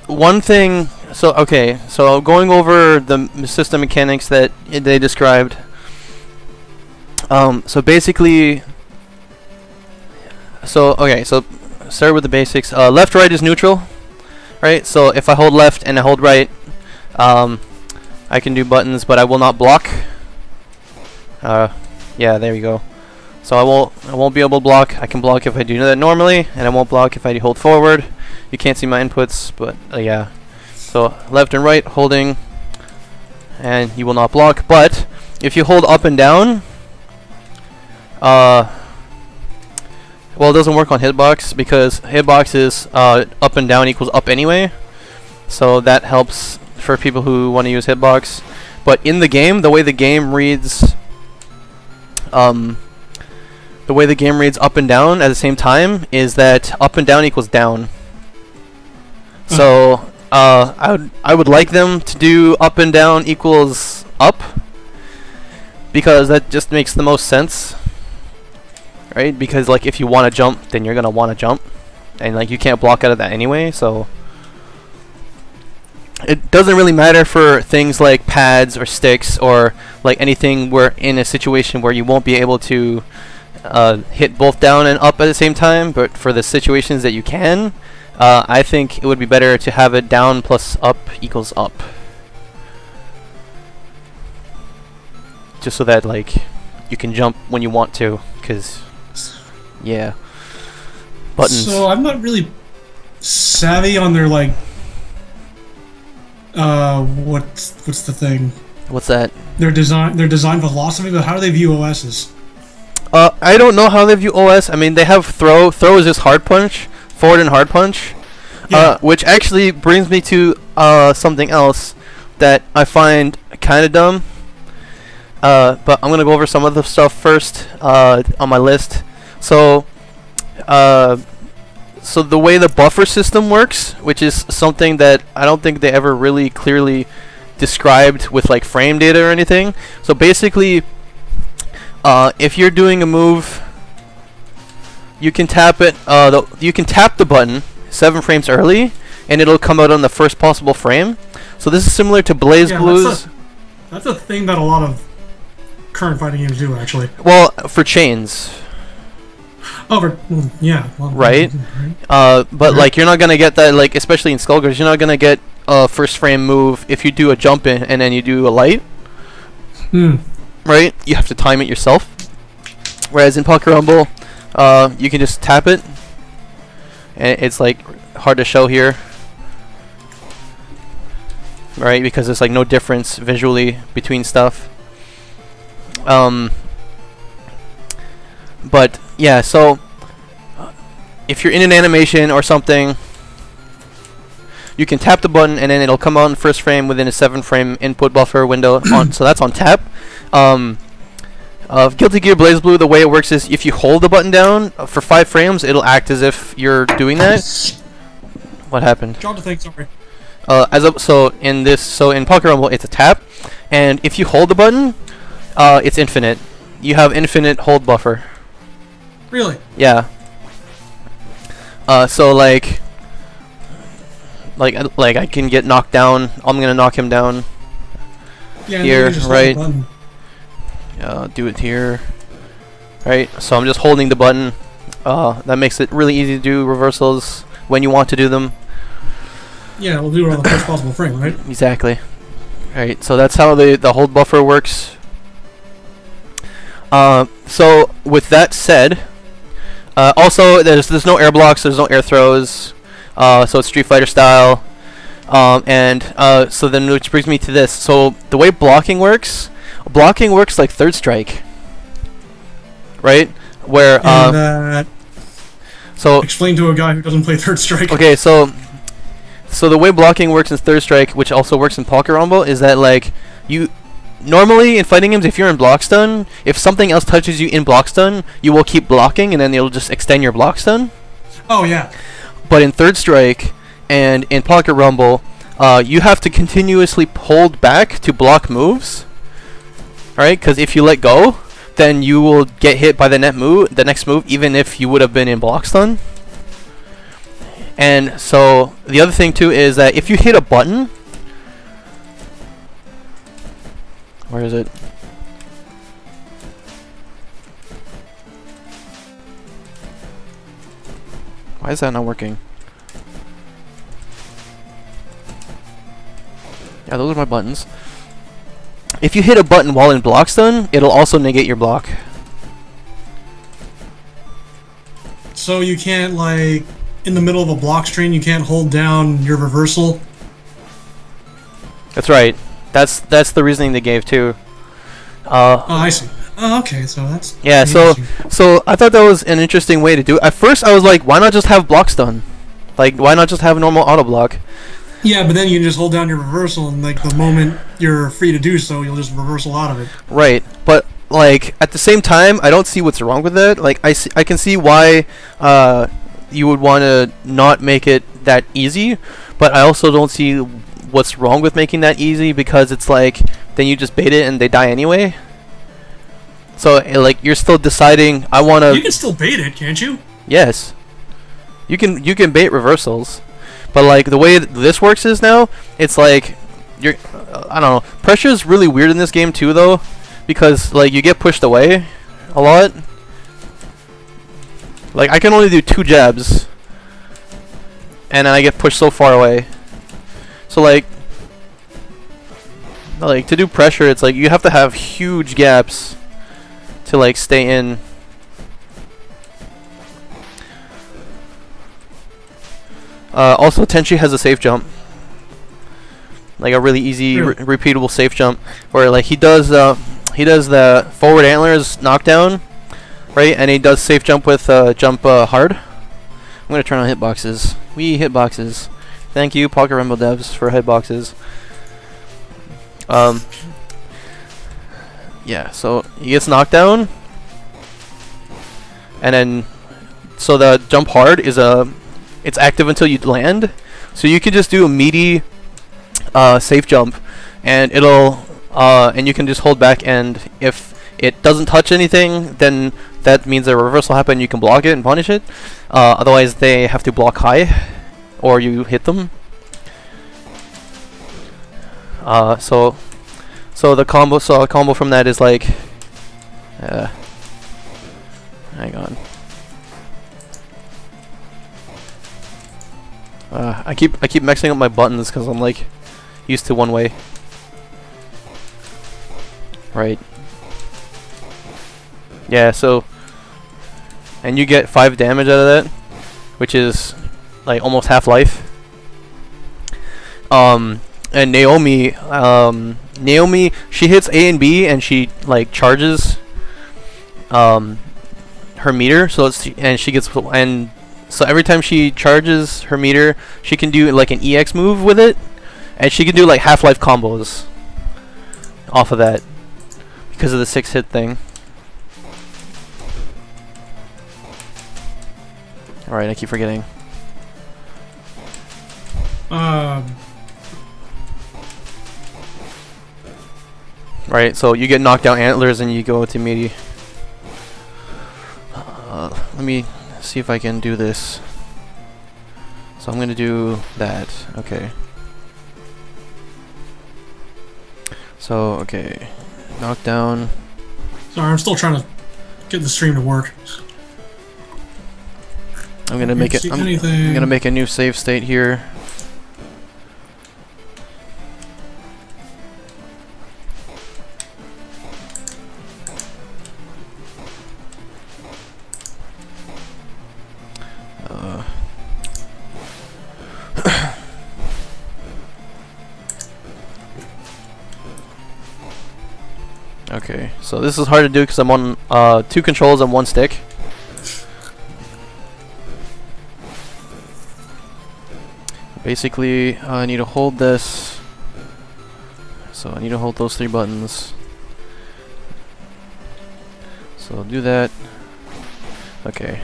one thing. So okay, so going over the system mechanics that they described. So basically, so start with the basics. Left right is neutral, right? So if I hold left and I hold right, I can do buttons, but I will not block. Yeah, there you go. So I won't be able to block. I can block if I do that normally, and I won't block if I hold forward. You can't see my inputs, but yeah. So left and right holding, and you will not block. But if you hold up and down, well, it doesn't work on hitbox because hitbox is up and down equals up anyway. So that helps for people who want to use hitbox. But in the game, the way the game reads, up and down at the same time is that up and down equals down. So I would like them to do up and down equals up, because that just makes the most sense, right? Because like if you want to jump, then you're gonna want to jump, and like you can't block out of that anyway. So it doesn't really matter for things like pads or sticks or like anything where in a situation where you won't be able to hit both down and up at the same time. But for the situations that you can, I think it would be better to have it down plus up equals up, just so that like you can jump when you want to. Because yeah, buttons. So I'm not really savvy on their like what's the thing? What's that? Their design philosophy, but how do they view OSs? I don't know how they view OS. I mean, they have throw. Throw is just hard punch, forward and hard punch. Yeah. Which actually brings me to something else that I find kind of dumb. But I'm gonna go over some of the stuff first on my list. So the way the buffer system works, which is something that I don't think they ever really clearly described with like frame data or anything. So basically, if you're doing a move, you can tap it. You can tap the button 7 frames early, and it'll come out on the first possible frame. So this is similar to BlazBlue's. That's a thing that a lot of current fighting games do, actually. Well, for chains. Oh, yeah. Well, right. But like you're not gonna get that, like especially in Skullgirls, you're not gonna get a first frame move if you do a jump in and then you do a light. Right? You have to time it yourself. Whereas in Pocket Rumble, you can just tap it, and it's like hard to show here, right? Because there's like no difference visually between stuff. But yeah, so if you're in an animation or something, you can tap the button and then it'll come out in first frame within a 7-frame input buffer window. So that's on tap. Guilty Gear BlazBlue, the way it works is if you hold the button down for 5 frames, it'll act as if you're doing that. What happened? Job to think, sorry. So in Pocket Rumble, it's a tap, and if you hold the button, it's infinite. You have infinite hold buffer. Really? Yeah. So like I can get knocked down. I'm gonna knock him down. Yeah, here, right? Do it here, right? So I'm just holding the button. That makes it really easy to do reversals when you want to do them. Yeah, we'll do it on the first possible frame, right? Exactly. Right. So that's how the hold buffer works. So with that said, also there's no air blocks, there's no air throws, so it's Street Fighter style. So then which brings me to this. So the way blocking works like Third Strike, right? Where so explain to a guy who doesn't play Third Strike. Okay, so the way blocking works in Third Strike, which also works in Pocket Rumble, is that like you normally in fighting games, if you're in block stun, if something else touches you in block stun, you will keep blocking and then it'll just extend your block stun. Oh yeah. But in Third Strike and in Pocket Rumble, you have to continuously hold back to block moves, right? Because if you let go, then you will get hit by the next move, even if you would have been in block stun. And so the other thing too is that if you hit a button, where is it? Why is that not working? Yeah, those are my buttons. If you hit a button while in block stun, it'll also negate your block. So you can't, like, in the middle of a block string, you can't hold down your reversal? That's right. That's the reasoning they gave too. Oh, I see. Oh, okay, so that's... Yeah, so I thought that was an interesting way to do it. At first, I was like, why not just have block stun? Like, why not just have normal auto block? Yeah, but then you can just hold down your reversal, and like the moment you're free to do so, you'll just reversal out of it. Right, but like at the same time, I don't see what's wrong with that. Like, I can see why you would want to not make it that easy, but I also don't see what's wrong with making that easy, because it's like then you just bait it and they die anyway. So like you're still deciding. I want to. You can still bait it, can't you? Yes, you can bait reversals, but like the way this works is now, it's like you're I don't know. Pressure is really weird in this game too, though, because like you get pushed away a lot. Like I can only do 2 jabs, and then I get pushed so far away. So like to do pressure, it's like you have to have huge gaps to like stay in. Also, Tenchi has a safe jump, like a really easy, repeatable safe jump, where like he does the forward antlers knockdown, right? And he does safe jump with jump hard. I'm gonna turn on hitboxes. We hitboxes. Thank you, Pocket Rainbow devs, for hitboxes. Yeah, so he gets knocked down, and then so the jump hard is it's active until you land, so you can just do a meaty safe jump, and it'll and you can just hold back, and if it doesn't touch anything, then that means a reversal happened. You can block it and punish it. Otherwise, they have to block high, or you hit them. So the combo from that is like, hang on. I keep mixing up my buttons because I'm like used to one way. Right. Yeah. So, and you get 5 damage out of that, which is like almost half life. And Naomi, she hits A and B, and she like charges her meter, so she gets, and so every time she charges her meter, she can do like an EX move with it, and she can do like Half-Life combos off of that because of the 6-hit thing. Alright, I keep forgetting. Right, so you get knocked down antlers and you go to meaty. Let me see if I can do this. So I'm gonna do that. Okay. So okay, knockdown. Sorry, I'm still trying to get the stream to work. I'm gonna make it. I'm gonna make a new save state here. Okay, so this is hard to do because I'm on 2 controls and 1 stick. Basically, I need to hold this. So I need to hold those 3 buttons. So do that. Okay.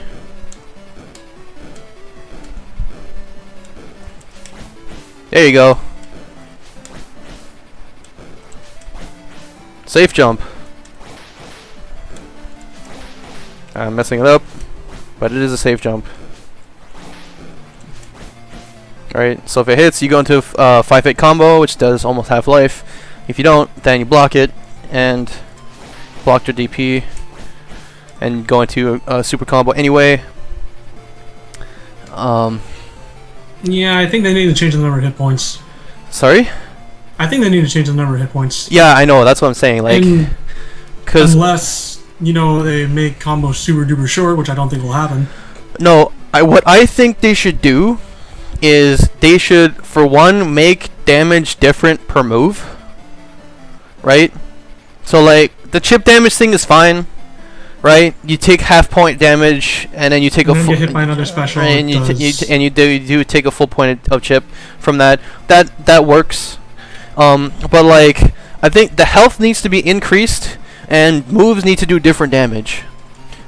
There you go. Safe jump. I'm messing it up, but it is a safe jump. Right, so if it hits, you go into a 5-hit combo, which does almost half life. If you don't, then you block it, and block your DP, and go into a super combo anyway. Yeah, I think they need to change the number of hit points. Sorry? I think they need to change the number of hit points. Yeah, I know, that's what I'm saying, like... Cause unless, you know, they make combos super duper short, which I don't think will happen. No, what I think they should do is they should, for one, make damage different per move. Right? So, like, the chip damage thing is fine. Right? You take half point damage, and then you take a full... get hit by another special, right, and you do take a full point of chip from that. That works. But, like, I think the health needs to be increased, and moves need to do different damage.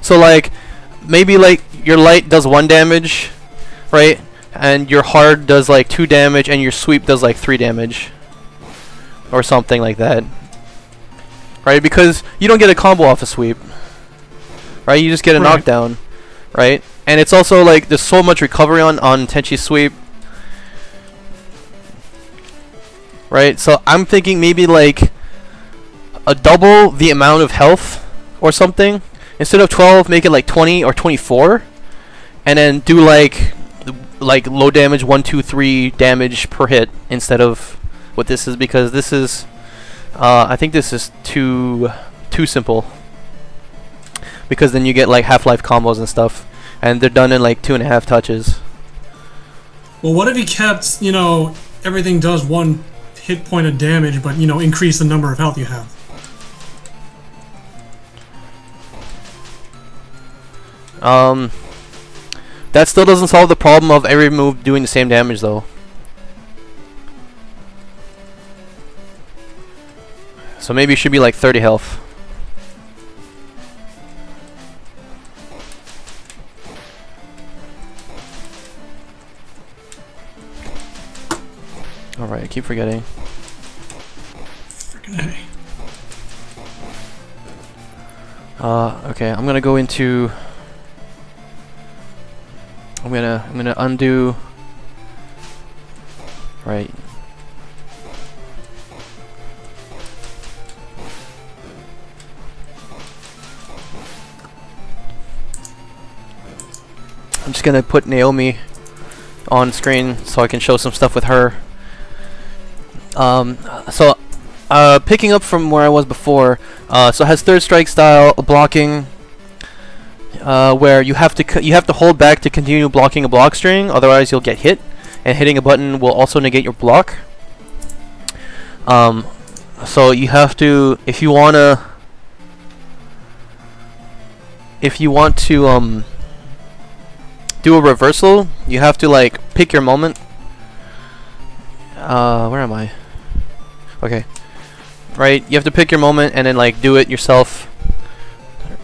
So, like, maybe, like, your light does 1 damage, right? And your hard does like 2 damage, and your sweep does like 3 damage, or something like that, right? Because you don't get a combo off a sweep, right? You just get a knockdown, right? And it's also like there's so much recovery on Tenchi's sweep, right? So I'm thinking maybe like a double the amount of health or something. Instead of 12, make it like 20 or 24, and then do like low damage 1, 2, 3 damage per hit instead of what this is, because this is I think this is too simple, because then you get like half-life combos and stuff, and they're done in like 2.5 touches. Well, what if he kept, you know, everything does 1 hit point of damage, but, you know, increase the number of health you have? That still doesn't solve the problem of every move doing the same damage, though. So maybe it should be like 30 health. Alright, I keep forgetting. Okay, I'm gonna go into... I'm gonna undo. Right. I'm just gonna put Naomi on screen so I can show some stuff with her. Picking up from where I was before, so it has third strike style blocking, where you have to hold back to continue blocking a block string, otherwise you'll get hit, and hitting a button will also negate your block. So you have to, if you want to do a reversal, you have to like pick your moment. Where am I? Okay. Right, you have to pick your moment and then like do it yourself.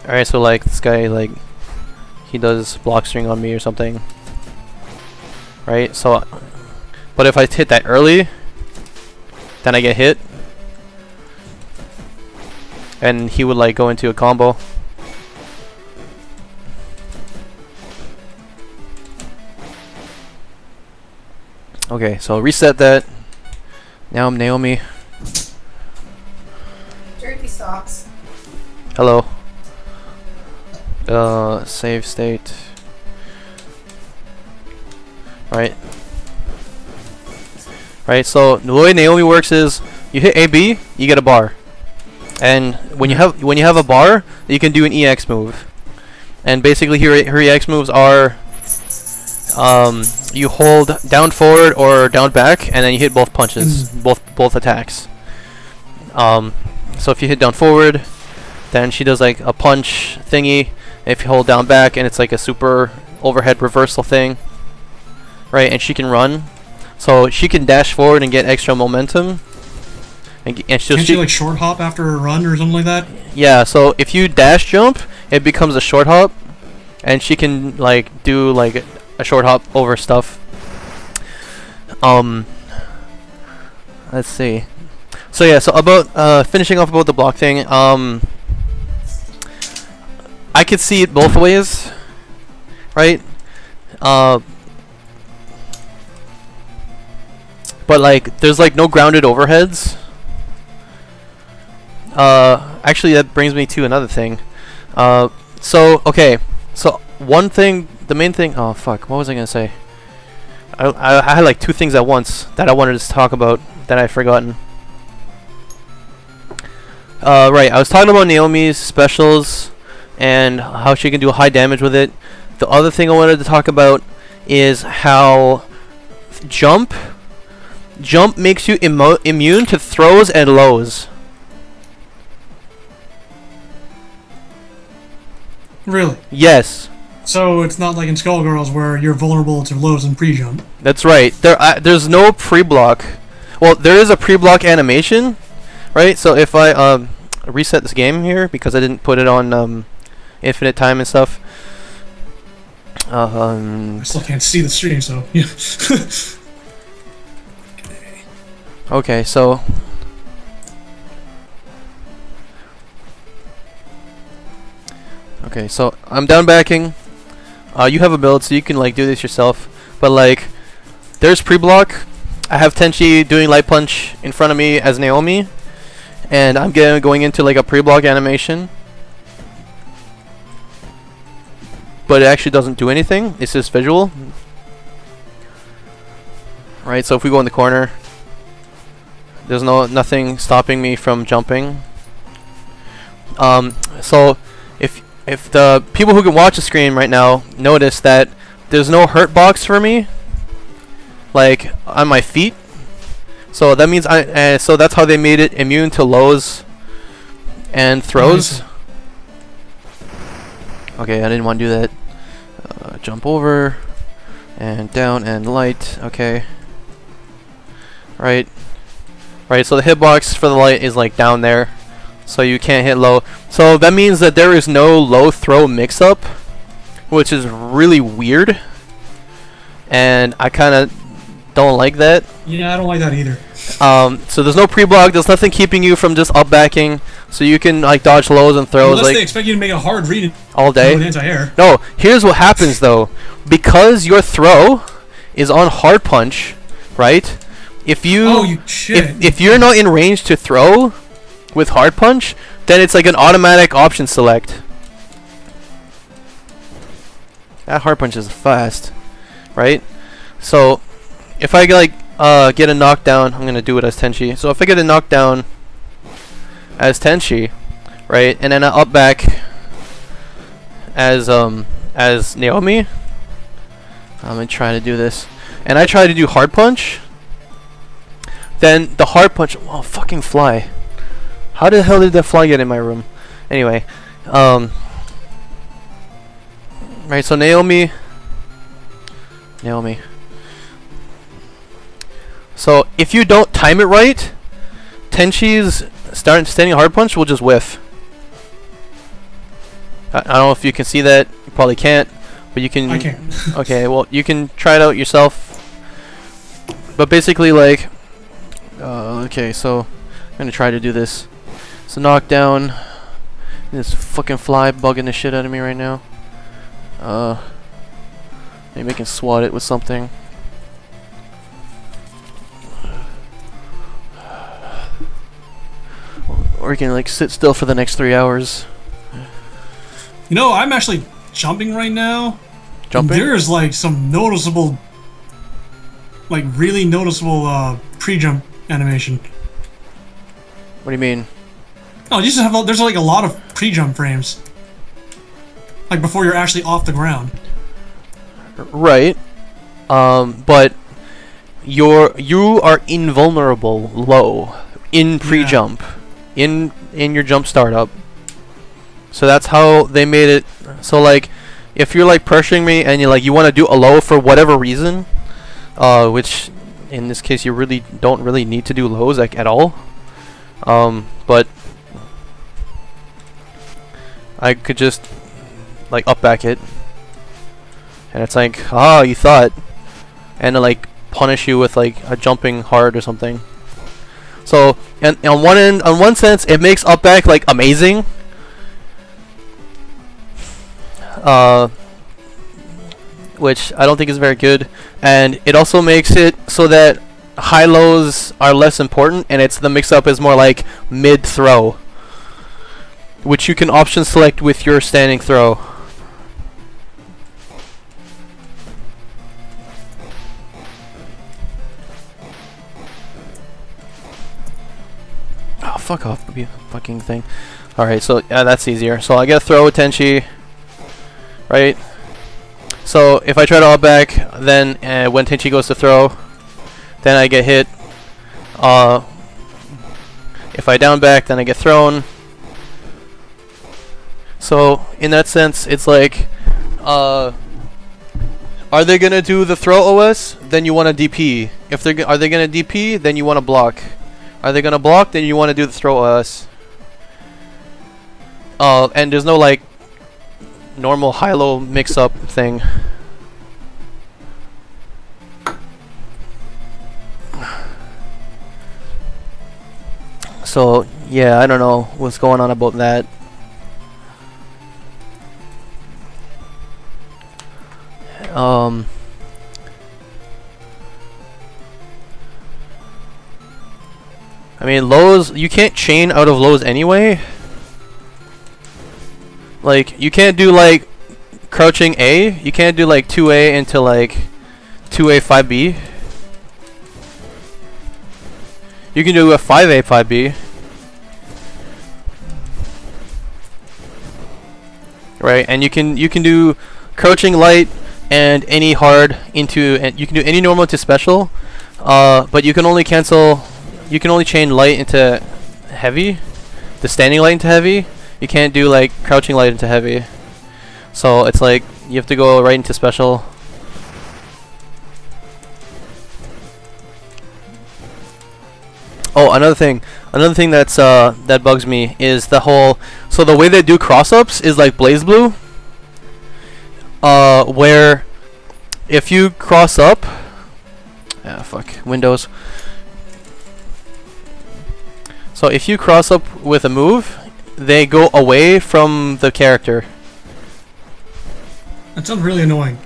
Alright, so like this guy, like he does block string on me or something. Right, so but if I hit that early, then I get hit, and he would like go into a combo. Okay, so reset that. Now I'm Naomi. Jerky socks. Hello. Save state. Right. Right, so the way Naomi works is you hit AB, you get a bar. And when you have a bar, you can do an EX move. And basically her EX moves are you hold down forward or down back, and then you hit both punches, both attacks. So if you hit down forward, then she does like a punch thingy. If you hold down back, and it's like a super overhead reversal thing, right? And she can run, so she can dash forward and get extra momentum. And Can't she like short hop after a run or something like that? Yeah. So if you dash jump, it becomes a short hop, and she can like do like a short hop over stuff. Let's see. So yeah, so about finishing off about the block thing, I could see it both ways, right? but like there's like no grounded overheads. Actually, that brings me to another thing. So okay, so one thing, the main thing. Oh fuck, what was I gonna say? I had like two things at once that I wanted to talk about that I've forgotten. Right, I was talking about Naomi's specials and how she can do high damage with it. The other thing I wanted to talk about is how jump makes you immune to throws and lows. Really? Yes. So it's not like in Skullgirls where you're vulnerable to lows and pre-jump. That's right. There's no pre-block. Well, there is a pre-block animation, right? So if I reset this game here because I didn't put it on infinite time and stuff. I still can't see the stream, so yeah. Okay, so I'm down backing. You have a build, so you can like do this yourself. But like, there's pre-block. I have Tenchi doing light punch in front of me as Naomi, and I'm going into like a pre-block animation. But it actually doesn't do anything. It's just visual. Right. So if we go in the corner, there's nothing stopping me from jumping. So if the people who can watch the screen right now notice that there's no hurt box for me, like on my feet, so that means so that's how they made it immune to lows and throws. Okay, I didn't want to do that. Jump over and down and light. Okay. Right. So the hitbox for the light is like down there, so you can't hit low. So that means that there is no low throw mix-up, which is really weird, and I kind of don't like that. Yeah, I don't like that either. So there's no pre-block. There's nothing keeping you from just up backing, so you can like dodge lows and throws. Unless like they expect you to make a hard read all day. With anti-air. No, here's what happens though. Because your throw is on hard punch, right? If you're not in range to throw with hard punch, then it's like an automatic option select. That hard punch is fast, right? So if I get a knockdown, I'm gonna do it as Tenchi. So if I get a knockdown as Tenchi, right, and then I up back as Naomi, I'm gonna try to do this, and I try to do hard punch. Then the hard punch, oh fucking fly! How the hell did that fly get in my room? Anyway, right. So Naomi. So if you don't time it right, Tenchi's standing hard punch will just whiff. I don't know if you can see that. You probably can't, but you can. I can. Okay, well you can try it out yourself. But basically, like, okay, so I'm gonna try to do this. So knockdown. This fucking fly bugging the shit out of me right now. Maybe I can swat it with something. Or you can like sit still for the next 3 hours. You know, I'm actually jumping right now. Jumping? There's like some noticeable, like really noticeable pre-jump animation. What do you mean? Oh, you just have there's like a lot of pre-jump frames. Like before you're actually off the ground. Right. But you are invulnerable low in pre-jump. Yeah. In your jump startup. So that's how they made it. So like if you're like pressuring me and you want to do a low for whatever reason, which in this case you really don't need to do lows like at all. But I could just like up back it. And it's like, you thought, and like punish you with like a jumping hard or something. So, and on one sense, it makes up back like amazing. Which I don't think is very good, and it also makes it so that high lows are less important, and it's the mix-up is more like mid-throw, which you can option select with your standing throw. Oh, fuck off, you fucking thing. Alright, so yeah, that's easier. So I get a throw with Tenchi, right? So if I try to up back, then when Tenchi goes to throw, then I get hit. If I down back, then I get thrown. So in that sense, it's like, are they gonna do the throw OS? Then you want to DP. If they're are they gonna DP? Then you want to block. Are they gonna block? Then you want to do the throw OS. And there's no like normal high-low mix-up thing. So yeah, I don't know what's going on about that. I mean, lows, you can't chain out of lows anyway. Like, you can't do like crouching A. You can't do like 2A into like 2A 5B. You can do a 5A 5B. Right, and you can do crouching light and any hard into, and you can do any normal to special, but you can only cancel, you can only chain light into heavy, the standing light into heavy. You can't do like crouching light into heavy. So it's like you have to go right into special. Oh, another thing that's that bugs me is the whole, so the way they do cross-ups is like BlazBlue, where if you cross up, Windows. So if you cross up with a move, they go away from the character. That sounds really annoying.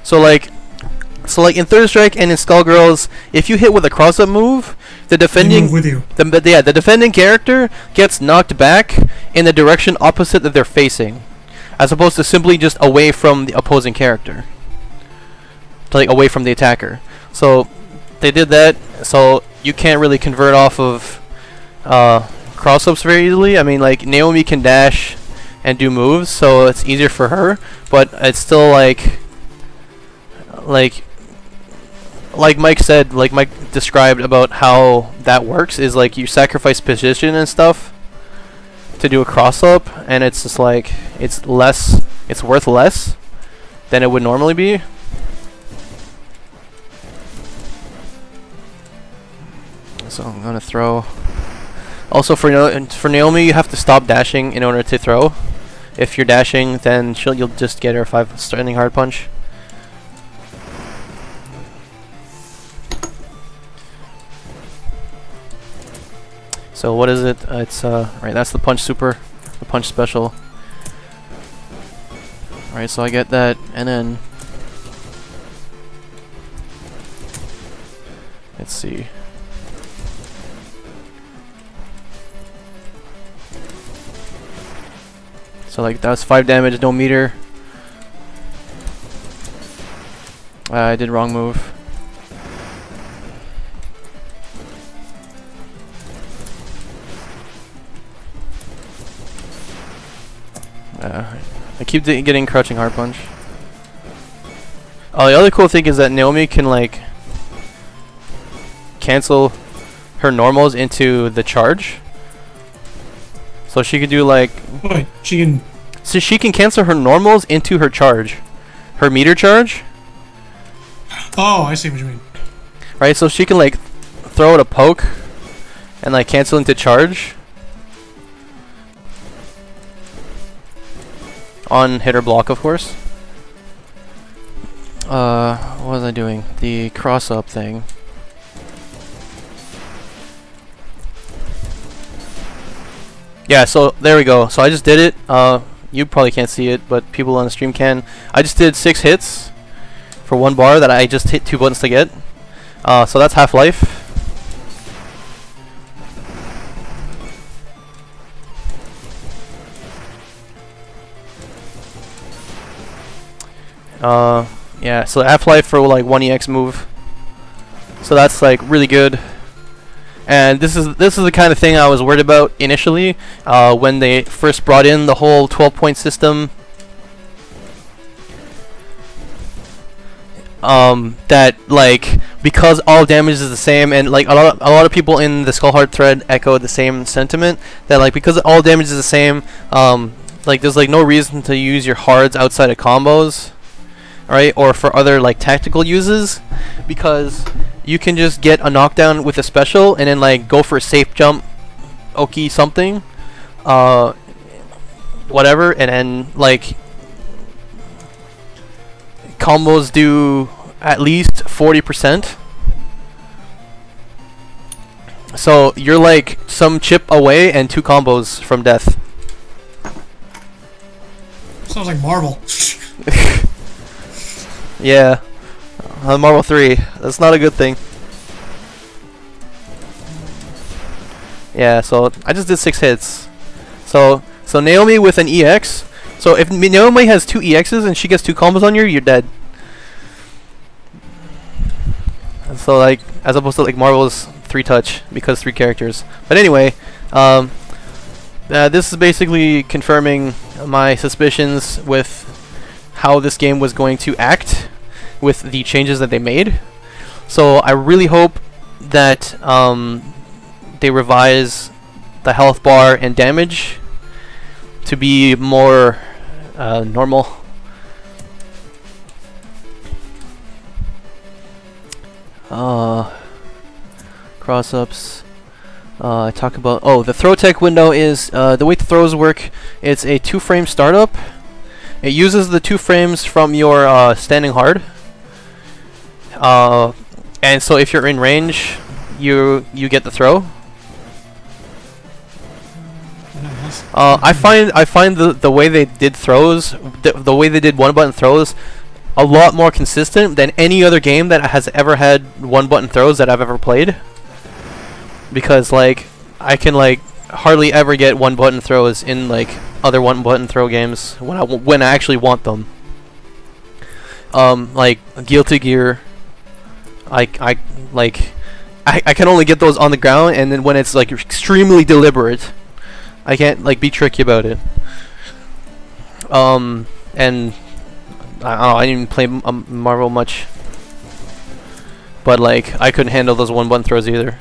So like in Third Strike and in Skullgirls, if you hit with a cross-up move, the defending move with you. the defending character gets knocked back in the direction opposite that they're facing, as opposed to simply just away from the opposing character, like away from the attacker. So they did that, so you can't really convert off of cross-ups very easily. I mean, like Naomi can dash and do moves, so it's easier for her, but it's still like Mike said, like Mike described about how that works, is like you sacrifice position and stuff to do a cross-up, and it's just like it's worth less than it would normally be. So I'm gonna throw. Also for Naomi, you have to stop dashing in order to throw. If you're dashing, then you'll just get her 5 standing hard punch. So what is it? It's right. That's the punch super, the punch special. Alright, so I get that, and then let's see. So like that was 5 damage, no meter. I did wrong move. I keep getting crouching hard punch. Oh, the other cool thing is that Naomi can like cancel her normals into the charge. So she could do like. Wait, she can. So she can cancel her normals into her charge, her meter charge. Oh, I see what you mean. Right, so she can like throw it a poke and like cancel into charge on hit or block, of course. What was I doing? The cross up thing. Yeah, so there we go. So I just did it. You probably can't see it, but people on the stream can. I just did 6 hits for 1 bar that I just hit 2 buttons to get. So that's Half-Life. Yeah, so Half-Life for like 1EX move. So that's like really good. And this is the kind of thing I was worried about initially when they first brought in the whole 12-point system. That like because all damage is the same, and like a lot of people in the Skullheart thread echoed the same sentiment that like because all damage is the same, like there's like no reason to use your hards outside of combos, right? Or for other like tactical uses, because you can just get a knockdown with a special and then like go for a safe jump, Oki something, whatever, and then like combos do at least 40%. So you're like some chip away and 2 combos from death. Sounds like Marvel. Yeah. Marvel 3. That's not a good thing. Yeah, so I just did 6 hits. So Naomi with an EX. So if Naomi has 2 EXs and she gets 2 combos on you, you're dead. So like, as opposed to like Marvel's 3 touch because 3 characters. But anyway, this is basically confirming my suspicions with how this game was going to act with the changes that they made. So I really hope that they revise the health bar and damage to be more normal. Cross-ups. I talk about the throw tech window is the way the throws work. It's a 2-frame startup. It uses the 2 frames from your standing hard. And so if you're in range, you get the throw. I find the way they did throws, the way they did 1-button throws, a lot more consistent than any other game that has ever had 1-button throws that I've ever played. Because like I can like hardly ever get 1-button throws in like other 1-button throw games when I actually want them. Like Guilty Gear, I can only get those on the ground, and then when it's like extremely deliberate, I can't like be tricky about it. And I don't know, I didn't even play Marvel much, but like I couldn't handle those 1-button throws either.